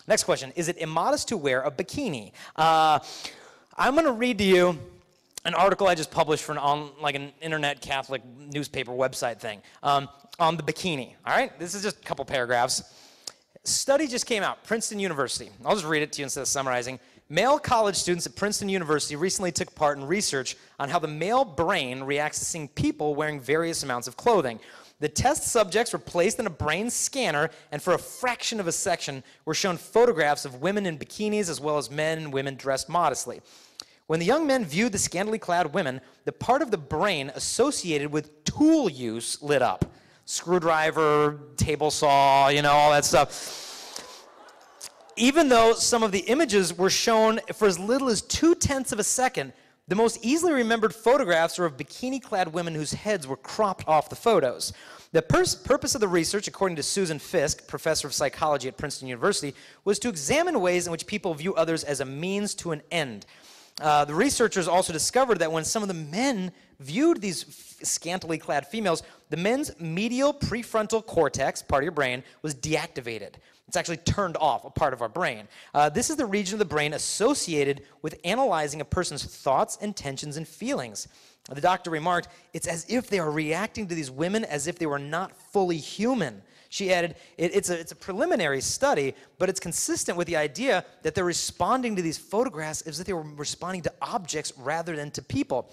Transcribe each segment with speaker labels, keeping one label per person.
Speaker 1: Next question, is it immodest to wear a bikini? I'm going to read to you an article I just published for an internet Catholic newspaper website thing on the bikini, all right? This is just a couple paragraphs. Study just came out, Princeton University. I'll just read it to you instead of summarizing. Male college students at Princeton University recently took part in research on how the male brain reacts to seeing people wearing various amounts of clothing. The test subjects were placed in a brain scanner, and for a fraction of a second were shown photographs of women in bikinis as well as men and women dressed modestly. When the young men viewed the scantily clad women, the part of the brain associated with tool use lit up. Screwdriver, table saw, all that stuff. Even though some of the images were shown for as little as 0.2 of a second, the most easily remembered photographs are of bikini-clad women whose heads were cropped off the photos. The purpose of the research, according to Susan Fisk, professor of psychology at Princeton University, was to examine ways in which people view others as a means to an end. The researchers also discovered that when some of the men viewed these scantily clad females, the men's medial prefrontal cortex, part of your brain, was deactivated. It's actually turned off, a part of our brain. This is the region of the brain associated with analyzing a person's thoughts, intentions, and feelings. The doctor remarked, it's as if they are reacting to these women as if they were not fully human. She added, it's a preliminary study, but it's consistent with the idea that they're responding to these photographs as if they were responding to objects rather than to people.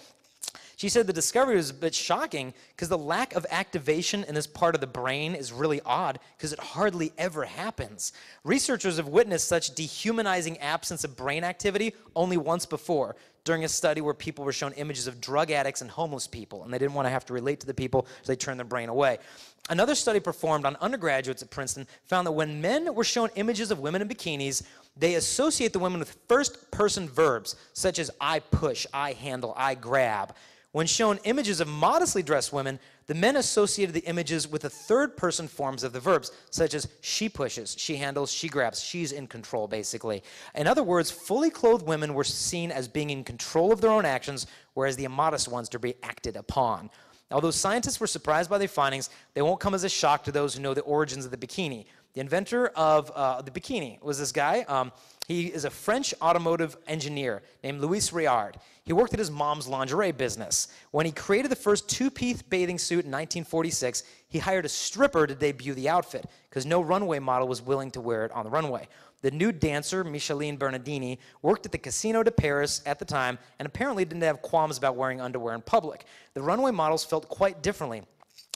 Speaker 1: She said the discovery was a bit shocking because the lack of activation in this part of the brain is really odd because it hardly ever happens. Researchers have witnessed such dehumanizing absence of brain activity only once before, during a study where people were shown images of drug addicts and homeless people, and they didn't want to have to relate to the people, so they turned their brain away. Another study performed on undergraduates at Princeton found that when men were shown images of women in bikinis, they associate the women with first-person verbs, such as I push, I handle, I grab. When shown images of modestly dressed women, the men associated the images with the third-person forms of the verbs, such as she pushes, she handles, she grabs, she's in control, basically. In other words, fully clothed women were seen as being in control of their own actions, whereas the immodest ones to be acted upon. Although scientists were surprised by their findings, they won't come as a shock to those who know the origins of the bikini. The inventor of the bikini was this guy. He is a French automotive engineer named Louis Réard. He worked at his mom's lingerie business. When he created the first two-piece bathing suit in 1946, he hired a stripper to debut the outfit because no runway model was willing to wear it on the runway. The nude dancer, Micheline Bernardini, worked at the Casino de Paris at the time and apparently didn't have qualms about wearing underwear in public. The runway models felt quite differently.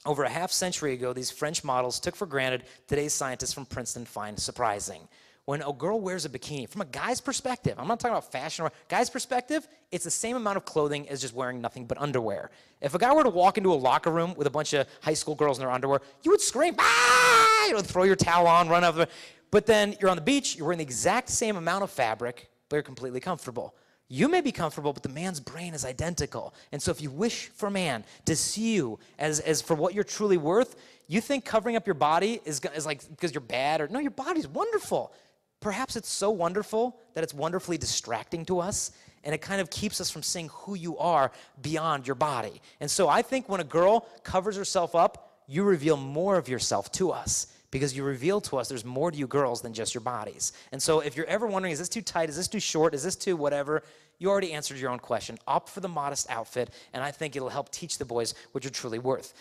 Speaker 1: Over a half-century ago, these French models took for granted today's scientists from Princeton find surprising. When a girl wears a bikini, from a guy's perspective, I'm not talking about fashion, or guy's perspective, it's the same amount of clothing as just wearing nothing but underwear. If a guy were to walk into a locker room with a bunch of high school girls in their underwear, you would scream, ah! You would throw your towel on, run over. But then you're on the beach, you're wearing the exact same amount of fabric, but you're completely comfortable. You may be comfortable, but the man's brain is identical. And so if you wish for a man to see you as for what you're truly worth, you think covering up your body is like because you're bad, or no, your body's wonderful. Perhaps it's so wonderful that it's wonderfully distracting to us, and it kind of keeps us from seeing who you are beyond your body. And so I think when a girl covers herself up, you reveal more of yourself to us, because you reveal to us there's more to you girls than just your bodies. And so if you're ever wondering, is this too tight, is this too short, is this too whatever, you already answered your own question. Opt for the modest outfit, and I think it'll help teach the boys what you're truly worth.